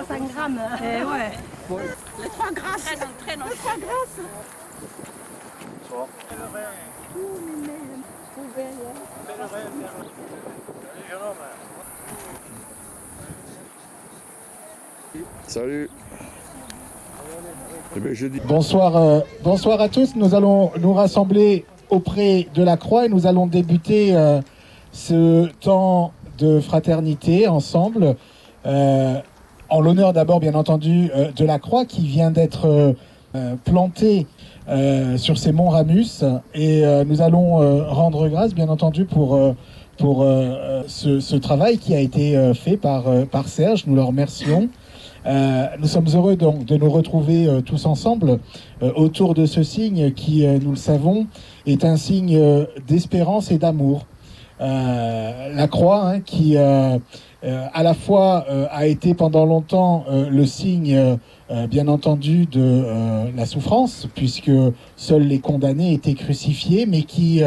5 grammes. Ouais. Les 3 grasses. Très non. Les 3 grasses. Salut. Eh bien, je dis... Bonsoir à tous. Nous allons nous rassembler auprès de la croix et nous allons débuter ce temps de fraternité ensemble. En l'honneur d'abord, bien entendu, de la croix qui vient d'être plantée sur ces monts Ramus. Et nous allons rendre grâce, bien entendu, pour ce travail qui a été fait par Serge. Nous le remercions. Nous sommes heureux donc de nous retrouver tous ensemble autour de ce signe qui, nous le savons, est un signe d'espérance et d'amour. La croix, qui à la fois a été pendant longtemps le signe, bien entendu, de la souffrance, puisque seuls les condamnés étaient crucifiés, mais qui,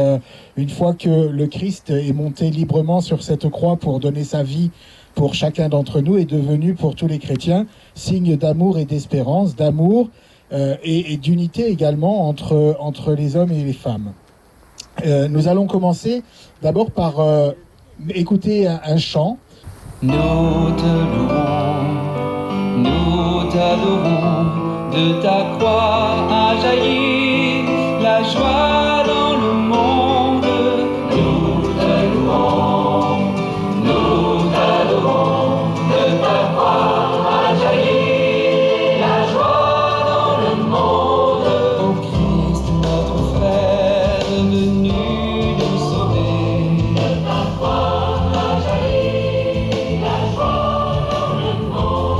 une fois que le Christ est monté librement sur cette croix pour donner sa vie pour chacun d'entre nous, est devenu pour tous les chrétiens signe d'amour et d'espérance, d'amour et d'unité également entre les hommes et les femmes. Nous allons commencer d'abord par écouter un chant. Nous te louons, nous t'adorons, de ta croix a jailli la joie dans le monde. Nous te louons, nous t'adorons, de ta croix a jailli la joie dans le monde. Ô Christ, notre frère, venu nous sauver, de ta croix a jailli la joie dans le monde.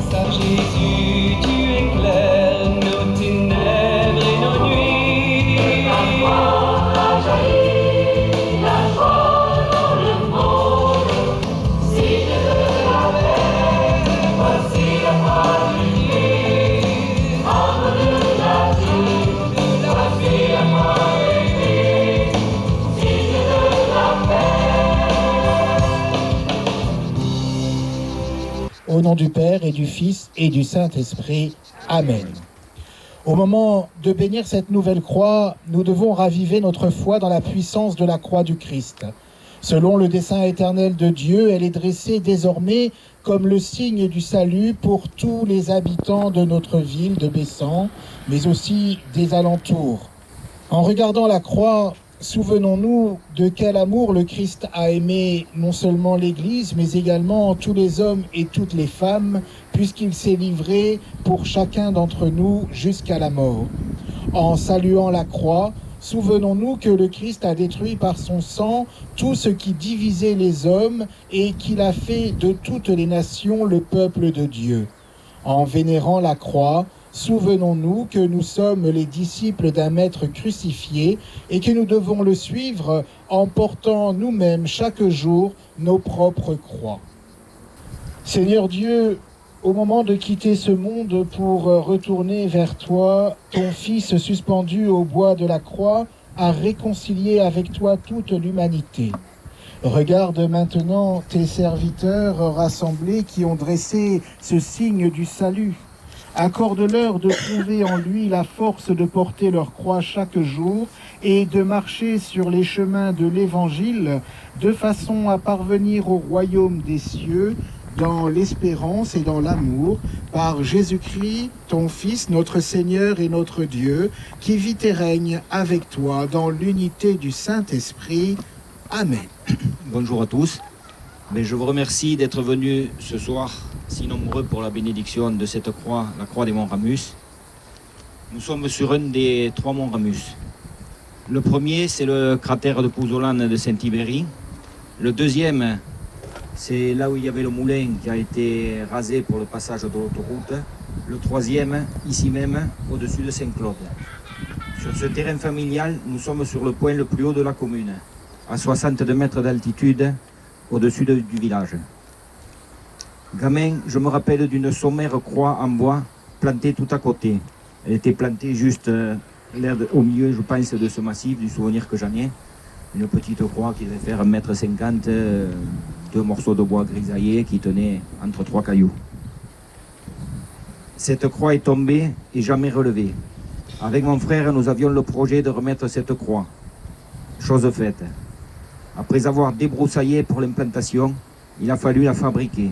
Saint Jésus, tu éclaires nos ténèbres et nos nuits, de ta croix a jailli la joie dans le monde. Signe de la paix, voici la croix de Dieu, membre de la vie, voici la croix de Dieu, signe de la paix. Au nom du Père et du Fils et du Saint-Esprit. Amen. Au moment de bénir cette nouvelle croix, nous devons raviver notre foi dans la puissance de la croix du Christ. Selon le dessein éternel de Dieu, elle est dressée désormais comme le signe du salut pour tous les habitants de notre ville de Bessan, mais aussi des alentours. En regardant la croix, souvenons-nous de quel amour le Christ a aimé non seulement l'Église, mais également tous les hommes et toutes les femmes, puisqu'il s'est livré pour chacun d'entre nous jusqu'à la mort. En saluant la croix, souvenons-nous que le Christ a détruit par son sang tout ce qui divisait les hommes et qu'il a fait de toutes les nations le peuple de Dieu. En vénérant la croix, souvenons-nous que nous sommes les disciples d'un maître crucifié et que nous devons le suivre en portant nous-mêmes chaque jour nos propres croix. Seigneur Dieu, au moment de quitter ce monde pour retourner vers toi, ton Fils suspendu au bois de la croix a réconcilié avec toi toute l'humanité. Regarde maintenant tes serviteurs rassemblés qui ont dressé ce signe du salut. Accorde-leur de trouver en lui la force de porter leur croix chaque jour et de marcher sur les chemins de l'Évangile de façon à parvenir au royaume des cieux dans l'espérance et dans l'amour, par Jésus-Christ, ton Fils, notre Seigneur et notre Dieu, qui vit et règne avec toi dans l'unité du Saint-Esprit. Amen. Bonjour à tous. Je vous remercie d'être venus ce soir si nombreux pour la bénédiction de cette croix, la croix des monts Ramus. Nous sommes sur un des 3 monts Ramus. Le premier, c'est le cratère de Pouzolan de Saint-Ibéry. Le deuxième, c'est là où il y avait le moulin qui a été rasé pour le passage de l'autoroute. Le troisième, ici même, au-dessus de Saint-Claude. Sur ce terrain familial, nous sommes sur le point le plus haut de la commune, à 62 mètres d'altitude, au-dessus du village. Gamin, je me rappelle d'une sommaire croix en bois plantée tout à côté. Elle était plantée juste au milieu, je pense, de ce massif, du souvenir que j'en ai. Une petite croix qui devait faire 1,50 m, deux morceaux de bois grisaillés qui tenaient entre 3 cailloux. Cette croix est tombée et jamais relevée. Avec mon frère, nous avions le projet de remettre cette croix. Chose faite. Après avoir débroussaillé pour l'implantation, il a fallu la fabriquer.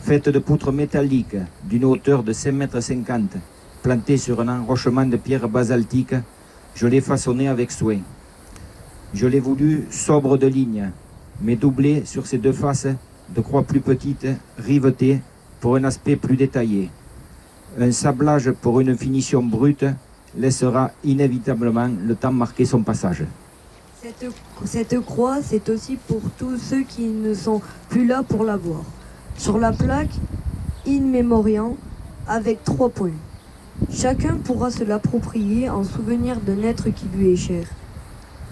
Faite de poutres métalliques d'une hauteur de 5,50 m, plantée sur un enrochement de pierres basaltiques, je l'ai façonnée avec soin. Je l'ai voulu sobre de lignes, mais doublée sur ses deux faces de croix plus petites, rivetées pour un aspect plus détaillé. Un sablage pour une finition brute laissera inévitablement le temps marquer son passage. Cette croix, c'est aussi pour tous ceux qui ne sont plus là pour la voir. Sur la plaque, In Memoriam, avec 3 points. Chacun pourra se l'approprier en souvenir d'un être qui lui est cher.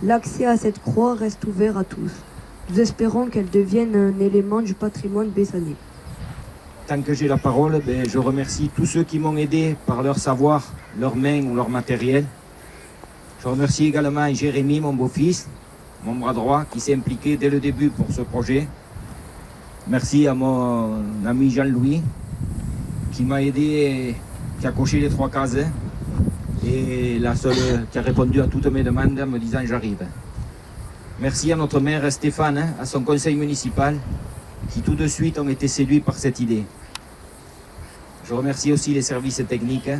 L'accès à cette croix reste ouvert à tous. Nous espérons qu'elle devienne un élément du patrimoine bessanais. Tant que j'ai la parole, je remercie tous ceux qui m'ont aidé par leur savoir, leurs mains ou leur matériel. Je remercie également Jérémy, mon beau-fils, mon bras droit, qui s'est impliqué dès le début pour ce projet. Merci à mon ami Jean-Louis, qui m'a aidé, qui a coché les 3 cases, et la seule qui a répondu à toutes mes demandes en me disant « j'arrive ». Merci à notre maire Stéphane, à son conseil municipal, qui tout de suite ont été séduits par cette idée. Je remercie aussi les services techniques.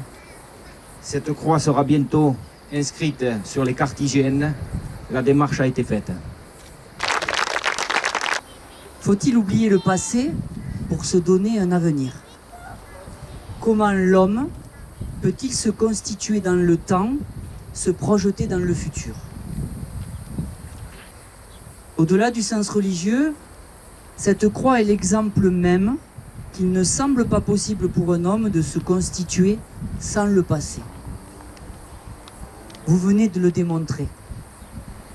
Cette croix sera bientôt inscrite sur les cartes IGN. La démarche a été faite. Faut-il oublier le passé pour se donner un avenir? Comment l'homme peut-il se constituer dans le temps, se projeter dans le futur? Au-delà du sens religieux, cette croix est l'exemple même qu'il ne semble pas possible pour un homme de se constituer sans le passé. Vous venez de le démontrer.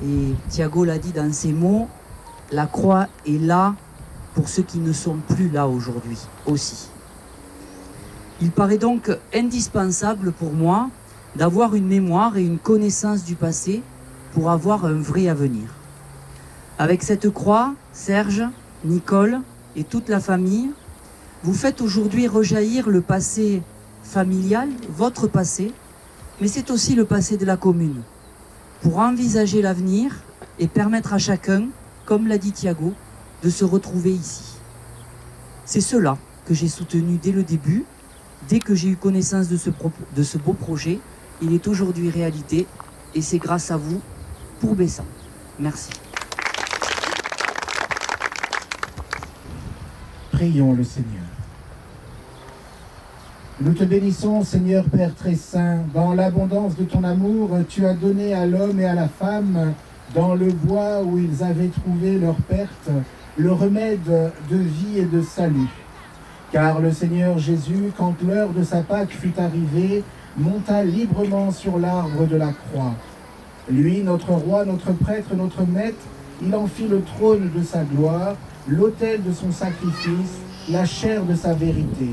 Et Thiago l'a dit dans ses mots, la croix est là pour ceux qui ne sont plus là aujourd'hui aussi. Il paraît donc indispensable pour moi d'avoir une mémoire et une connaissance du passé pour avoir un vrai avenir. Avec cette croix, Serge, Nicole et toute la famille, vous faites aujourd'hui rejaillir le passé familial, votre passé, mais c'est aussi le passé de la commune, pour envisager l'avenir et permettre à chacun, comme l'a dit Thiago, de se retrouver ici. C'est cela que j'ai soutenu dès le début, dès que j'ai eu connaissance de ce beau projet. Il est aujourd'hui réalité et c'est grâce à vous pour Bessan. Merci. Prions le Seigneur. Nous te bénissons, Seigneur Père très saint. Dans l'abondance de ton amour, tu as donné à l'homme et à la femme, dans le bois où ils avaient trouvé leur perte, le remède de vie et de salut. Car le Seigneur Jésus, quand l'heure de sa Pâque fut arrivée, monta librement sur l'arbre de la croix. Lui, notre roi, notre prêtre, notre maître, il en fit le trône de sa gloire, l'autel de son sacrifice, la chair de sa vérité.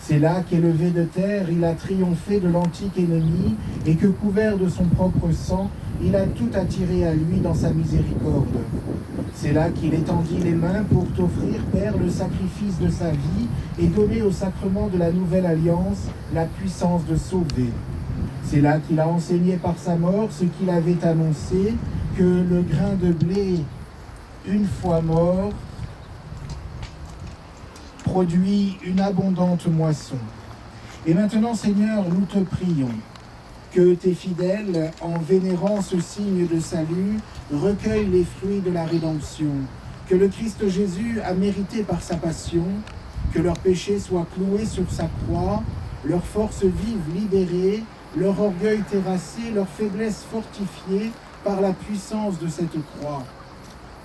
C'est là qu'élevé de terre, il a triomphé de l'antique ennemi et que couvert de son propre sang, il a tout attiré à lui dans sa miséricorde. C'est là qu'il étendit les mains pour t'offrir, Père, le sacrifice de sa vie et donner au sacrement de la nouvelle alliance la puissance de sauver. C'est là qu'il a enseigné par sa mort ce qu'il avait annoncé, que le grain de blé, une fois mort, produit une abondante moisson. Et maintenant, Seigneur, nous te prions que tes fidèles, en vénérant ce signe de salut, recueillent les fruits de la rédemption, que le Christ Jésus a mérité par sa passion, que leurs péchés soient cloués sur sa croix, leur force vive libérée, leur orgueil terrassé, leur faiblesse fortifiée par la puissance de cette croix.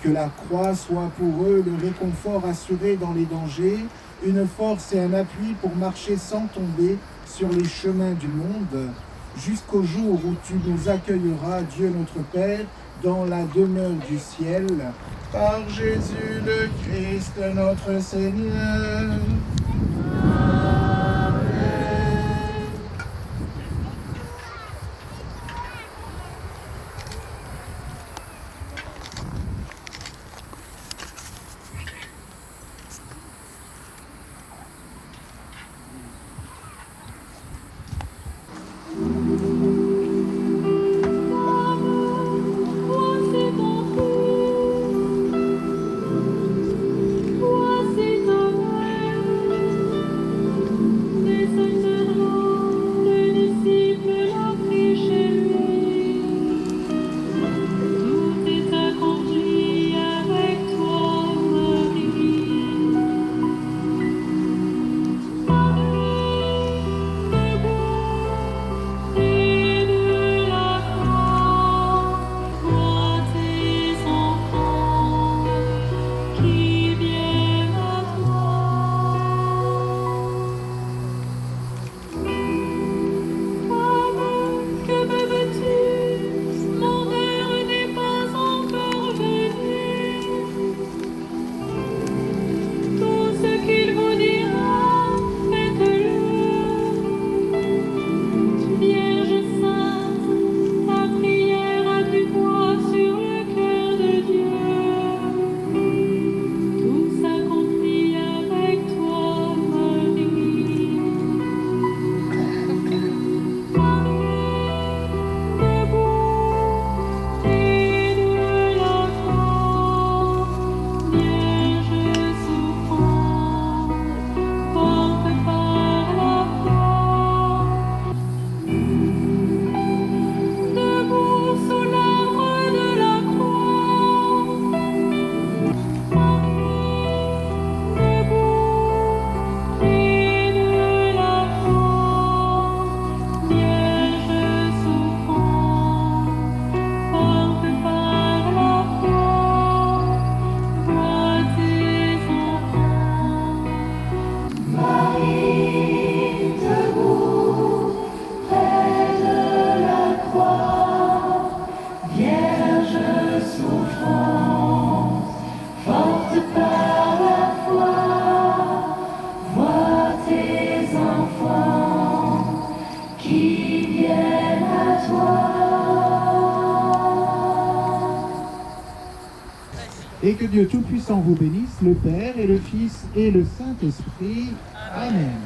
Que la croix soit pour eux le réconfort assuré dans les dangers, une force et un appui pour marcher sans tomber sur les chemins du monde, jusqu'au jour où tu nous accueilleras, Dieu notre Père, dans la demeure du ciel, par Jésus le Christ notre Seigneur. Et que Dieu Tout-Puissant vous bénisse, le Père et le Fils et le Saint-Esprit. Amen.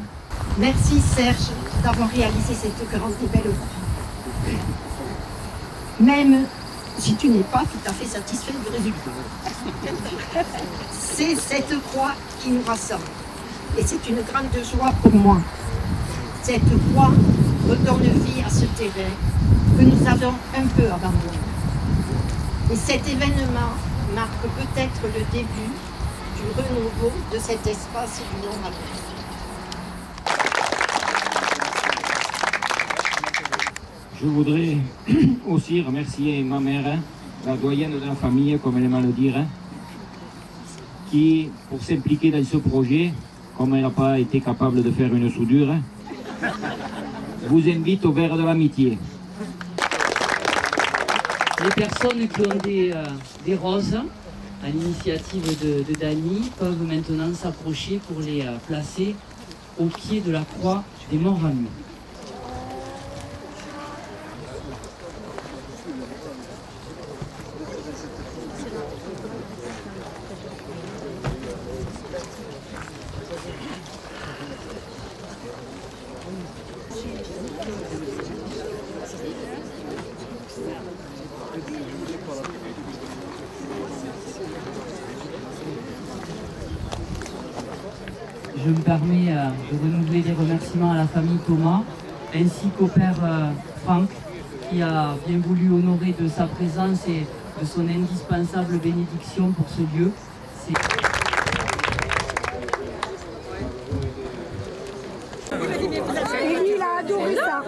Merci Serge d'avoir réalisé cette grande et belle œuvre. Même si tu n'es pas tout à fait satisfait du résultat. C'est cette croix qui nous rassemble. Et c'est une grande joie pour moi. Cette croix redonne vie à ce terrain que nous avons un peu abandonné. Et cet événement marque peut-être le début du renouveau de cet espace du non-Ramus. Je voudrais aussi remercier ma mère, la doyenne de la famille, comme elle aime à le dire, qui, pour s'impliquer dans ce projet, comme elle n'a pas été capable de faire une soudure, vous invite au verre de l'amitié. Les personnes qui ont des roses, à l'initiative de Dany, peuvent maintenant s'approcher pour les placer au pied de la croix des Monts-Ramus. Je me permets de renouveler des remerciements à la famille Thomas, ainsi qu'au père Franck, qui a bien voulu honorer de sa présence et de son indispensable bénédiction pour ce lieu. Il a adoré ça.